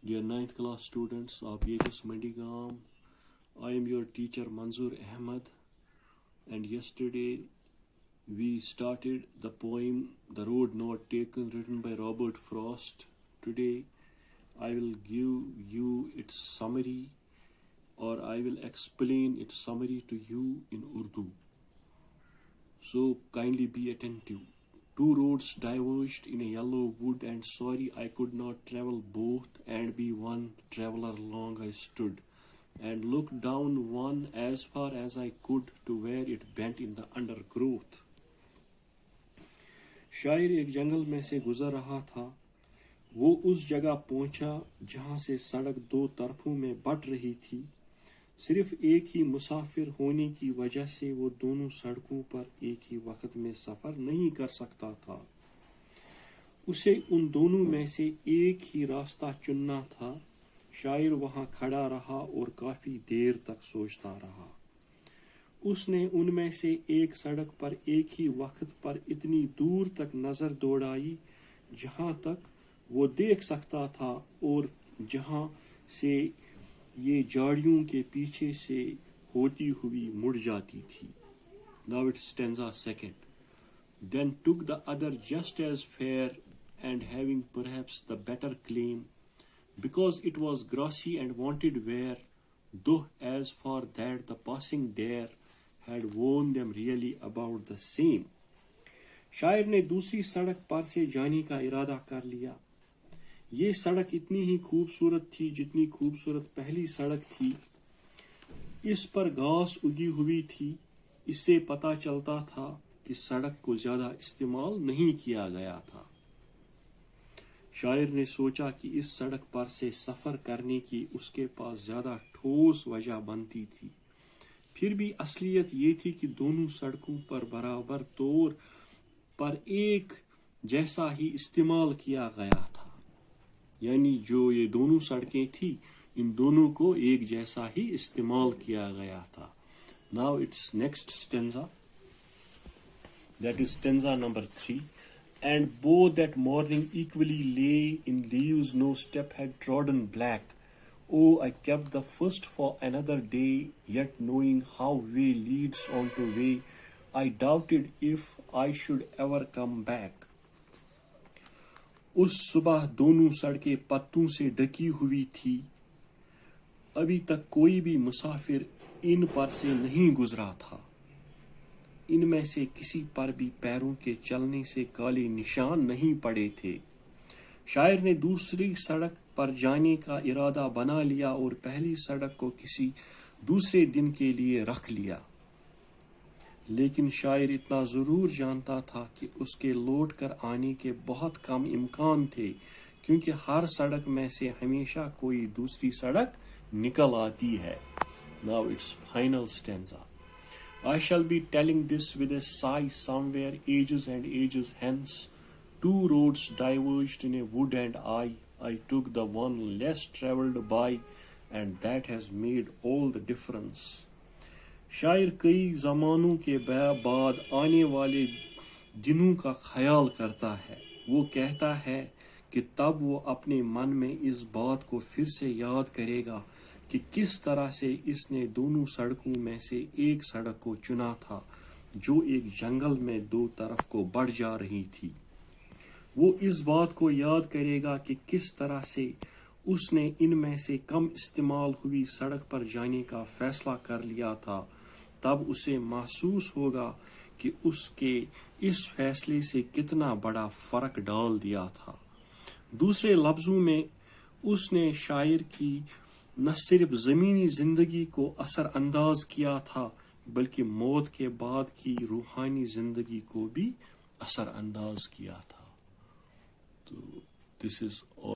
Dear 9th class students of BHS Mandigam, I am your teacher Manzoor Ahmed, and yesterday we started the poem The Road Not Taken, written by Robert Frost. Today I will give you its summary, or I will explain its summary to you in Urdu. So kindly be attentive. Two roads diverged in a yellow wood, and sorry I could not travel both, and be one traveler long I stood, and looked down one as far as I could to where it bent in the undergrowth. शायर एक जंगल में से गुजर रहा था। वो उस जगह पहुंचा जहां से सड़क दो तरफों में बट रही थी। सिर्फ एक ही मुसाफिर होने की वजह से वो दोनों सड़कों पर एक ही वक्त में सफर नहीं कर सकता था। उसे उन दोनों में से एक ही रास्ता चुनना था। शायर वहां खड़ा रहा और काफी देर तक सोचता रहा। उसने उनमें से एक सड़क पर एक ही वक्त पर इतनी दूर तक नजर दौड़ाई जहां तक वो देख सकता था, और जहां से ये झाड़ियों के पीछे से होती हुई मुड़ जाती थी। Now it's stanza second. Then took the other just as fair, and having perhaps the better claim, because it was grassy and wanted wear, though as for that the passing there had warned them really about the same. शायर ने दूसरी सड़क पर से जाने का इरादा कर लिया। ये सड़क इतनी ही खूबसूरत थी जितनी खूबसूरत पहली सड़क थी। इस पर घास उगी हुई थी। इससे पता चलता था कि सड़क को ज्यादा इस्तेमाल नहीं किया गया था। शायर ने सोचा कि इस सड़क पर से सफर करने की उसके पास ज्यादा ठोस वजह बनती थी। फिर भी असलियत ये थी कि दोनों सड़कों पर बराबर तौर पर एक जैसा ही इस्तेमाल किया गया था। यानी जो ये दोनों सड़कें थी, इन दोनों को एक जैसा ही इस्तेमाल किया गया था। Now it's next stanza, that is stanza number 3. And both that morning equally lay in leaves no step had trodden black. Oh, I kept the first for another day, yet knowing how way leads on to way, I doubted if I should ever come back. उस सुबह दोनों सड़कें पत्तों से ढकी हुई थी। अभी तक कोई भी मुसाफिर इन पर से नहीं गुजरा था। इनमें से किसी पर भी पैरों के चलने से काले निशान नहीं पड़े थे। शायर ने दूसरी सड़क पर जाने का इरादा बना लिया और पहली सड़क को किसी दूसरे दिन के लिए रख लिया। लेकिन शायर इतना जरूर जानता था कि उसके लौट कर आने के बहुत कम इम्कान थे, क्योंकि हर सड़क में से हमेशा कोई दूसरी सड़क निकल आती है। Now it's final stanza. I shall be telling this with a sigh somewhere ages and ages hence. Two roads diverged in a wood, and I took the one less travelled by, and that has made all the difference. शायर कई जमानों के बाद आने वाले दिनों का ख्याल करता है। वो कहता है कि तब वो अपने मन में इस बात को फिर से याद करेगा कि किस तरह से इसने दोनों सड़कों में से एक सड़क को चुना था जो एक जंगल में दो तरफ को बढ़ जा रही थी। वो इस बात को याद करेगा कि किस तरह से उसने इनमें से कम इस्तेमाल हुई सड़क पर जाने का फैसला कर लिया था। तब उसे महसूस होगा कि उसके इस फैसले से कितना बड़ा फर्क डाल दिया था। दूसरे लफ्जों में उसने शायर की न सिर्फ जमीनी जिंदगी को असरअंदाज किया था, बल्कि मौत के बाद की रूहानी जिंदगी को भी असरअंदाज किया था। तो दिस इज